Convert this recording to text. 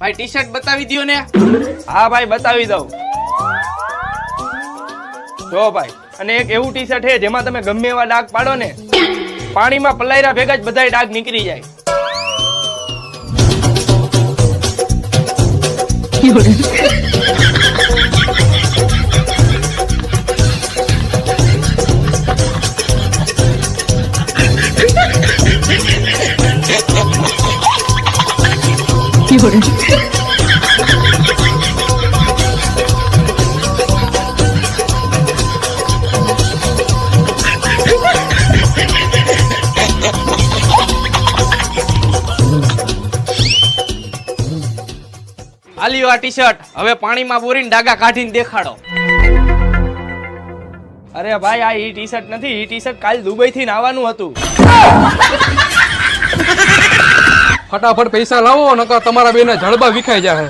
ભાઈ T shirt બતાવી દો ને. હા ભાઈ બતાવી દઉં. જો ભાઈ, અને એક એવું ટી શર્ટ છે જેમાં તમે ગમે એવા ડાઘ પાડો ને પાણીમાં પલાયરા ભેગા જ બધાય ડાઘ નીકળી જાય. આલ્યો આ ટી શર્ટ, હવે પાણીમાં બોરીને ડાગા કાઢીને દેખાડો. અરે ભાઈ આ ઈ ટી શર્ટ નથી, ઈ ટી શર્ટ કાલ દુબઈ થી આવવાનું હતું. ફટાફટ પૈસા લાવો નકર તમારા બેના જડબા વિખાઈ જાય.